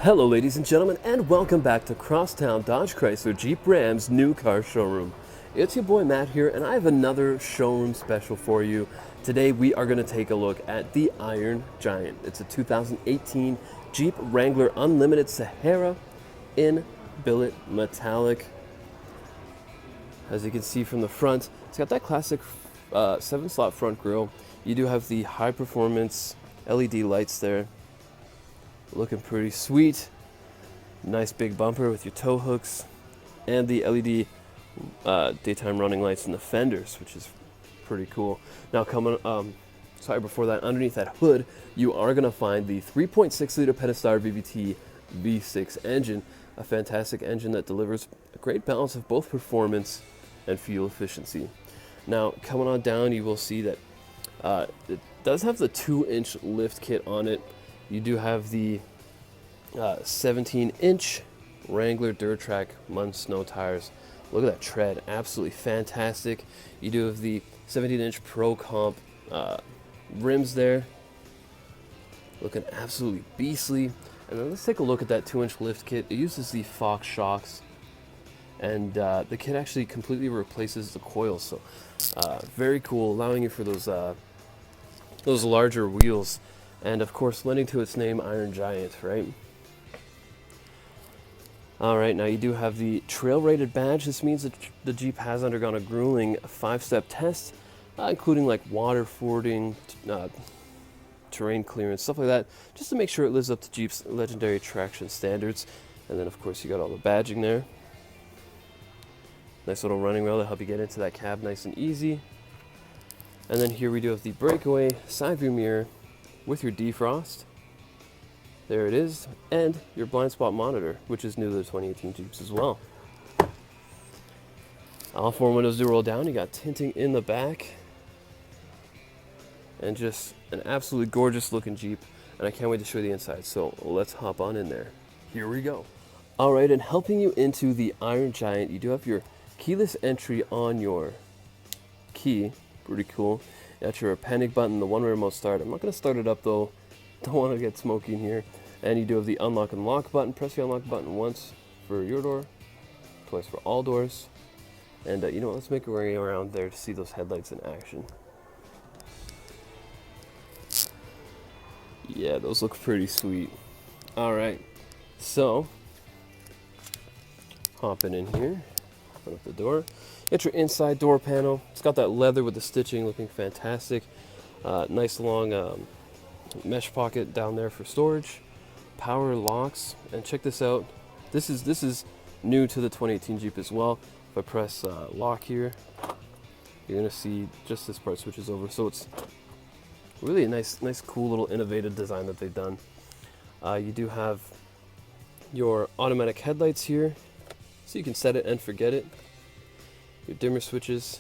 Hello ladies and gentlemen, and welcome back to Crosstown Dodge Chrysler Jeep Ram's new car showroom. It's your boy Matt here, and I have another showroom special for you. Today we are going to take a look at the Iron Giant. It's a 2018 Jeep Wrangler Unlimited Sahara in Billet Metallic. As you can see from the front, it's got that classic 7-slot front grille. You do have the high performance LED lights there. Looking pretty sweet. Nice big bumper with your tow hooks and the LED daytime running lights in the fenders, which is pretty cool. Now before that, underneath that hood, you are going to find the 3.6 liter Pentastar VVT V6 engine, a fantastic engine that delivers a great balance of both performance and fuel efficiency. Now coming on down, you will see that it does have the 2-inch lift kit on it. You do have the 17-inch Wrangler Dirt Track Mud Snow tires. Look at that tread, absolutely fantastic. You do have the 17-inch Pro Comp rims there, looking absolutely beastly. And then let's take a look at that 2-inch lift kit. It uses the Fox shocks, and the kit actually completely replaces the coils. So very cool, allowing you for those larger wheels. And of course, lending to its name, Iron Giant, right? All right, now you do have the trail rated badge. This means that the Jeep has undergone a grueling 5-step test, including like water fording, terrain clearance, stuff like that, just to make sure it lives up to Jeep's legendary traction standards. And then of course you got all the badging there. Nice little running rail to help you get into that cab nice and easy. And then here we do have the breakaway side view mirror with your defrost. There it is, and your blind spot monitor, which is new to the 2018 Jeeps as well. All 4 windows do roll down. You got tinting in the back, and just an absolutely gorgeous looking Jeep, and I can't wait to show you the inside, so let's hop on in there. Here we go. All right, and helping you into the Iron Giant, you do have your keyless entry on your key. Pretty cool. You got your panic button, the one-way remote start. I'm not going to start it up though. Don't want to get smoky in here. And you do have the unlock and lock button. Press the unlock button once for your door, twice for all doors. And you know what? Let's make our way around there to see those headlights in action. Yeah, those look pretty sweet. All right, so hopping in here, open up the door. Get your inside door panel. It's got that leather with the stitching, looking fantastic. Nice long mesh pocket down there for storage. Power locks, and check this out. This is new to the 2018 Jeep as well. If I press lock here, you're gonna see just this part switches over. So it's really a nice, cool little innovative design that they've done. You do have your automatic headlights here, so you can set it and forget it. Your dimmer switches.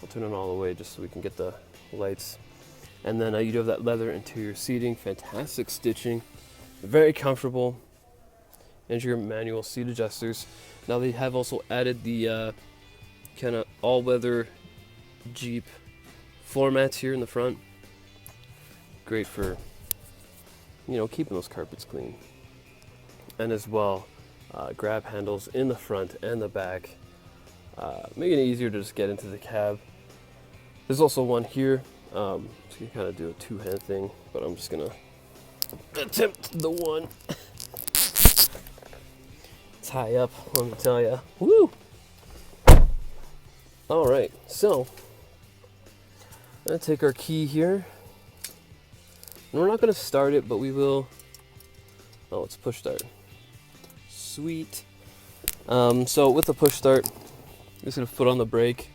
I'll turn it all the way just so we can get the lights. And then you do have that leather interior seating, fantastic stitching, very comfortable. And your manual seat adjusters. Now they have also added the kind of all-weather Jeep floor mats here in the front. Great for, you know, keeping those carpets clean. And as well, grab handles in the front and the back, making it easier to just get into the cab. There's also one here. So you kind of do a two-hand thing, but I'm just gonna attempt the one. It's high up, let me tell ya. Woo! All right, so I'm gonna take our key here, and we're not gonna start it, but we will. Oh, it's push start. Sweet. So with the push start, I'm just gonna put on the brake.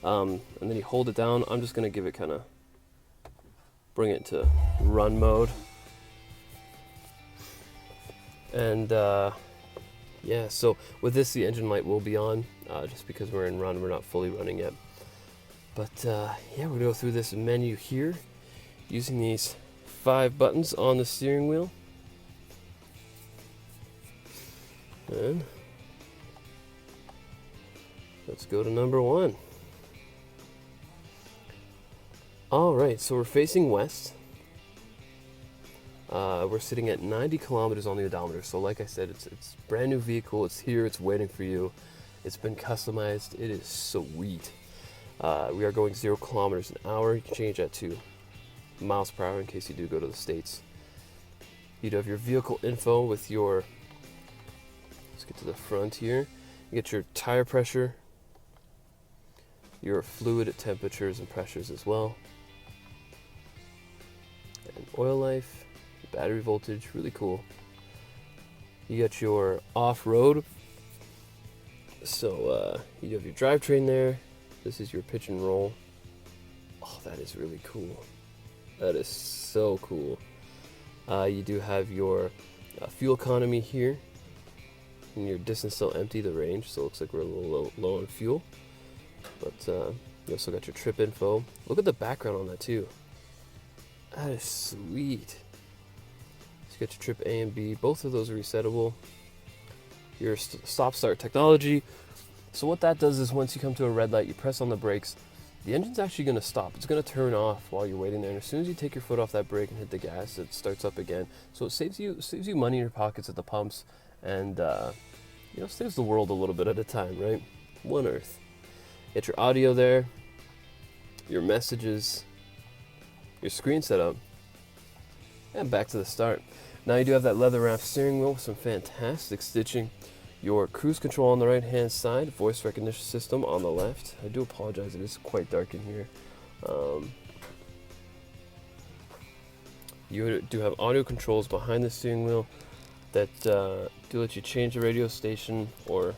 And then you hold it down. I'm just going to give it bring it to run mode. And yeah, so with this, the engine light will be on, just because we're in run. We're not fully running yet. But yeah, we're going to go through this menu here using these 5 buttons on the steering wheel. And let's go to number 1. All right, so we're facing west. We're sitting at 90 kilometers on the odometer. So like I said, it's brand new vehicle. It's here. It's waiting for you. It's been customized. It is sweet. We are going 0 kilometers an hour. You can change that to miles per hour in case you do go to the States. You'd have your vehicle info with your, let's get to the front here. You get your tire pressure, your fluid temperatures and pressures as well, and oil life, battery voltage, really cool. You get your off-road, so you have your drivetrain there. This is your pitch and roll. Oh, that is really cool. That is so cool. You do have your fuel economy here, and your distance still empty, the range, so it looks like we're a little low on fuel. But you also got your trip info. Look at the background on that too. That is sweet. So you got your trip A and B. Both of those are resettable. Your stop-start technology. So what that does is once you come to a red light, you press on the brakes. The engine's actually going to stop. It's going to turn off while you're waiting there. And as soon as you take your foot off that brake and hit the gas, it starts up again. So it saves you money in your pockets at the pumps, and saves the world a little bit at a time, right? One Earth. Get your audio there, your messages, your screen setup, and back to the start. Now you do have that leather wrapped steering wheel with some fantastic stitching. Your cruise control on the right hand side, voice recognition system on the left. I do apologize, it is quite dark in here. You do have audio controls behind the steering wheel that do let you change the radio station or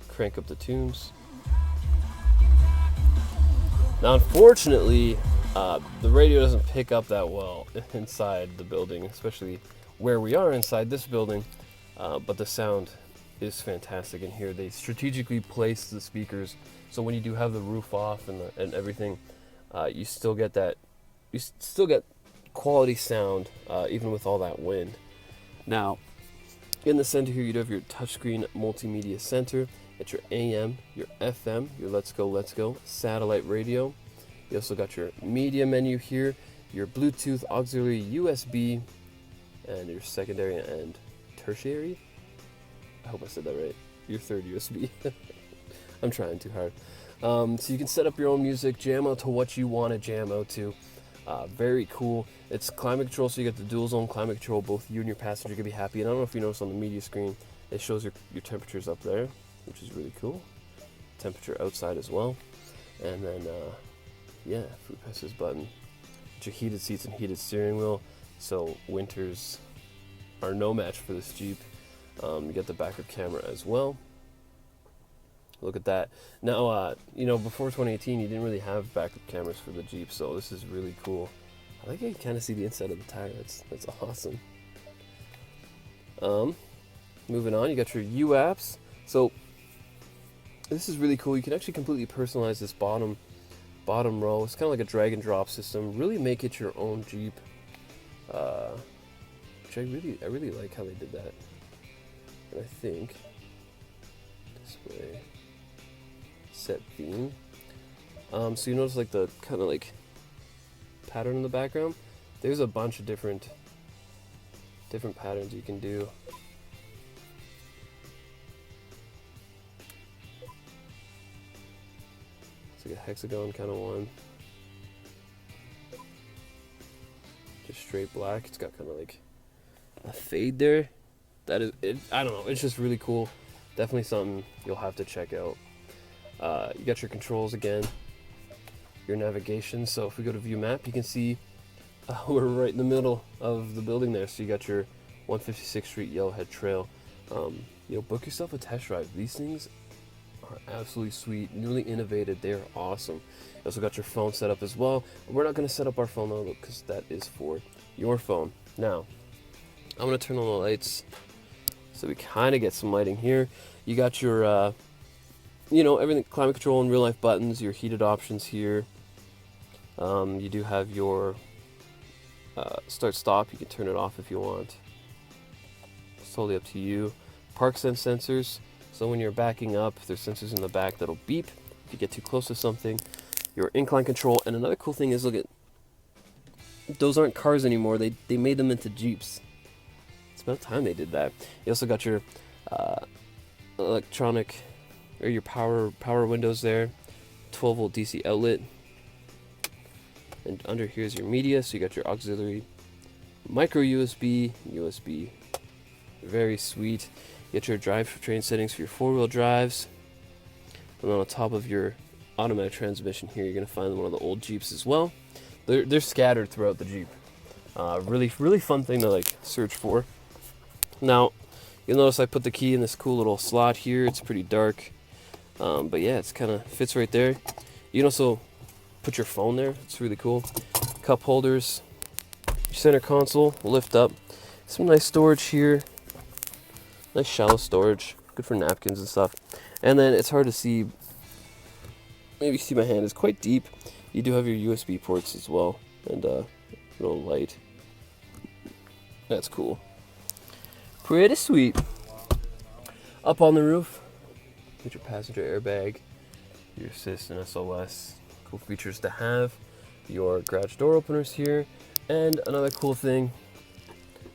crank up the tunes. Now unfortunately, the radio doesn't pick up that well inside the building, especially where we are inside this building, but the sound is fantastic in here. They strategically place the speakers so when you do have the roof off and everything, you still get quality sound even with all that wind. Now in the center here, you'd have your touchscreen multimedia center. It's your AM, your FM, your Let's Go satellite radio. You also got your media menu here, your Bluetooth, auxiliary, USB, and your secondary and tertiary. I hope I said that right. Your third USB. I'm trying too hard. So you can set up your own music, jam out to what you want to jam out to. Very cool. It's climate control, so you get the dual zone climate control. Both you and your passenger can be happy. And I don't know if you noticed on the media screen, it shows your temperatures up there, which is really cool. Temperature outside as well. And then, if we press this button, get your heated seats and heated steering wheel. So winters are no match for this Jeep. You get the backup camera as well. Look at that. Now, before 2018, you didn't really have backup cameras for the Jeep, so this is really cool. I like how you kind of see the inside of the tire. That's awesome. Moving on, you got your U apps. So this is really cool. You can actually completely personalize this bottom row. It's kind of like a drag and drop system. Really make it your own Jeep. Which I really like how they did that. And I think display set theme. So you notice like the kind of like pattern in the background. There's a bunch of different patterns you can do. It's like a hexagon kind of one. Just straight black. It's got kind of like a fade there. That is it. I don't know. It's just really cool. Definitely something you'll have to check out. You got your controls again. Your navigation. So if we go to view map, you can see we're right in the middle of the building there. So you got your 156th Street Yellowhead Trail. Book yourself a test drive. These things are absolutely sweet, newly innovated. They are awesome. You also got your phone set up as well. We're not going to set up our phone though, because that is for your phone. Now, I'm going to turn on the lights so we kind of get some lighting here. You got your, everything, climate control and real life buttons, your heated options here. You do have your start stop. You can turn it off if you want. It's totally up to you. Park sense sensors. So when you're backing up, there's sensors in the back that'll beep if you get too close to something. Your incline control. And another cool thing is, look at those aren't cars anymore. They made them into Jeeps. It's about time they did that. You also got your electronic or your power windows there, 12-volt DC outlet, and under here is your media. So you got your auxiliary, micro USB, very sweet. You got your drivetrain settings for your 4-wheel drives, and then on top of your automatic transmission here, you're gonna find one of the old Jeeps as well. They're scattered throughout the Jeep. Really fun thing to like search for. Now, you'll notice I put the key in this cool little slot here. It's pretty dark, but yeah, it's kind of fits right there. You can also put your phone there. It's really cool. Cup holders, your center console will lift up. Some nice storage here. Nice shallow storage, good for napkins and stuff. And then it's hard to see. Maybe you see my hand. It's quite deep. You do have your USB ports as well, and a little light. That's cool. Pretty sweet. Up on the roof, get your passenger airbag, your assist and SOS. Cool features to have. Your garage door openers here, and another cool thing.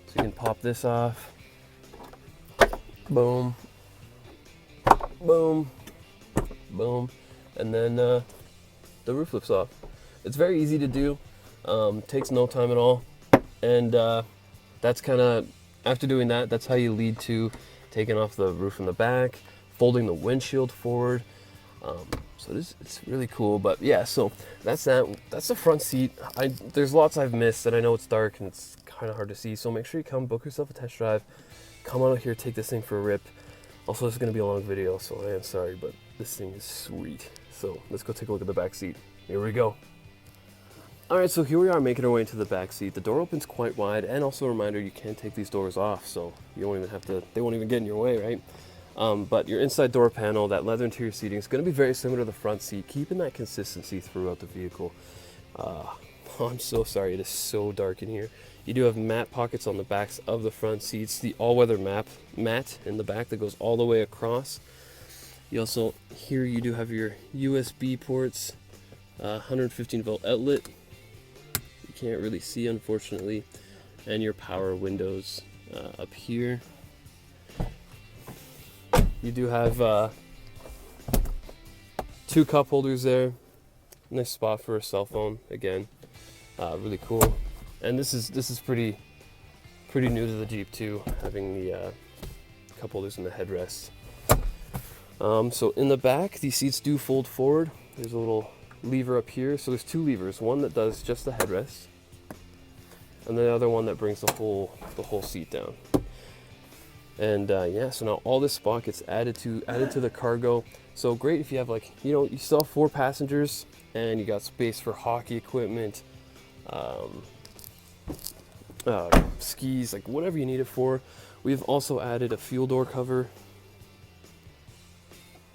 So you can pop this off. Boom. Boom. Boom. And then the roof lifts off. It's very easy to do. Takes no time at all. And that's kind of, after doing that, that's how you lead to taking off the roof in the back, folding the windshield forward. So it's really cool. But yeah, so that's that. That's the front seat. There's lots I've missed, and I know it's dark and it's kind of hard to see. So make sure you come book yourself a test drive. Come on out here, take this thing for a rip. Also, this is going to be a long video, so I am sorry, but this thing is sweet. So let's go take a look at the back seat. Here we go. All right, so here we are making our way into the back seat. The door opens quite wide, and also a reminder, you can take these doors off, so you don't even have to, they won't even get in your way, right? But your inside door panel, that leather interior seating is going to be very similar to the front seat, keeping that consistency throughout the vehicle. Oh, I'm so sorry, it is so dark in here. You do have matte pockets on the backs of the front seats, the all-weather mat in the back that goes all the way across. You also, here you do have your USB ports, 115-volt outlet. You can't really see, unfortunately, and your power windows up here. You do have 2 cup holders there. Nice spot for a cell phone, again. Really cool. And this is pretty new to the Jeep too, having the cup holders in the headrest. So in the back, these seats do fold forward. There's a little lever up here. So there's 2 levers, one that does just the headrest, and the other one that brings the whole seat down. And yeah, so now all this spot gets added to the cargo. So great if you have, like, you know, you still have 4 passengers and you got space for hockey equipment, skis, like whatever you need it for. We've also added a fuel door cover.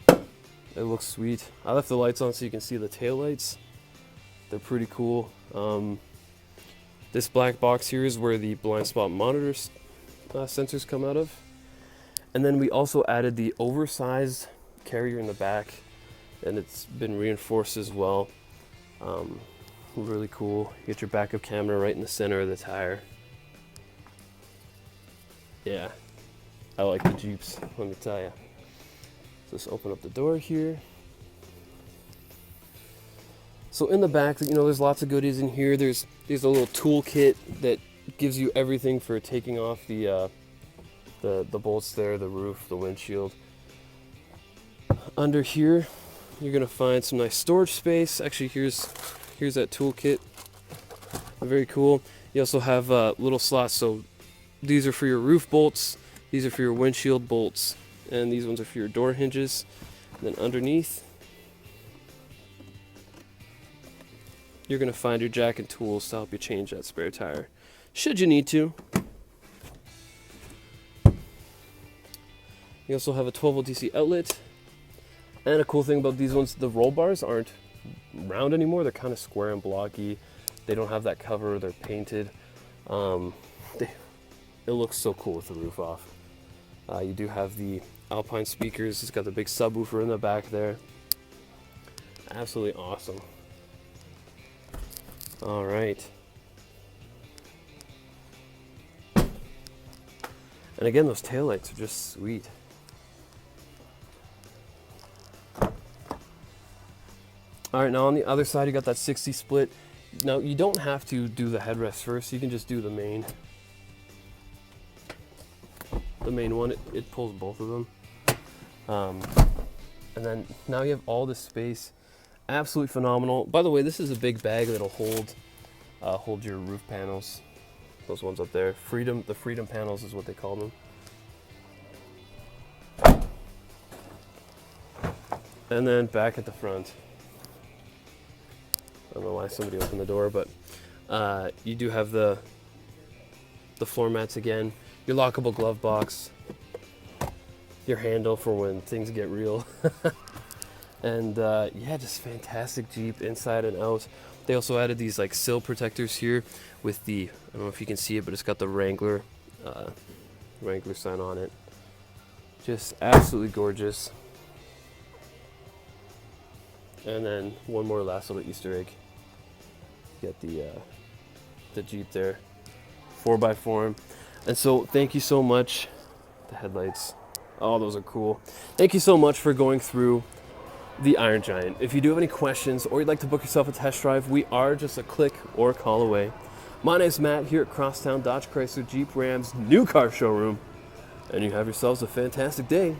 It looks sweet. I left the lights on so you can see the tail lights. They're pretty cool. This black box here is where the blind spot monitor sensors come out of. And then we also added the oversized carrier in the back, and it's been reinforced as well. Really cool. You get your backup camera right in the center of the tire. Yeah, I like the Jeeps, let me tell you. So let's open up the door here. So in the back, you know, there's lots of goodies in here. There's a little toolkit that gives you everything for taking off the bolts there, the roof, the windshield. Under here, you're gonna find some nice storage space. Actually, here's that toolkit. Very cool. You also have little slots. So these are for your roof bolts. These are for your windshield bolts, and these ones are for your door hinges. And then underneath, you're gonna find your jack and tools to help you change that spare tire, should you need to. You also have a 12-volt DC outlet. And a cool thing about these ones, the roll bars aren't round anymore. They're kind of square and blocky. They don't have that cover. They're painted. It looks so cool with the roof off. You do have the Alpine speakers. It's got the big subwoofer in the back there. Absolutely awesome. All right. And again, those taillights are just sweet. All right, now on the other side, you got that 60 split. Now, you don't have to do the headrest first. You can just do the main one. It pulls both of them. And then now you have all this space. Absolutely phenomenal. By the way, this is a big bag that'll hold your roof panels. Those ones up there. The Freedom panels is what they call them. And then back at the front. I don't know why somebody opened the door, but you do have the floor mats again, your lockable glove box, your handle for when things get real, and yeah, just fantastic Jeep inside and out. They also added these like sill protectors here with the, I don't know if you can see it, but it's got the Wrangler sign on it. Just absolutely gorgeous. And then one more last little Easter egg. You got the Jeep there, 4x4. And so thank you so much. The headlights, oh, those are cool. Thank you so much for going through the Iron Giant. If you do have any questions or you'd like to book yourself a test drive, we are just a click or a call away. My name's Matt here at Crosstown Dodge Chrysler Jeep Rams new car showroom, and you have yourselves a fantastic day.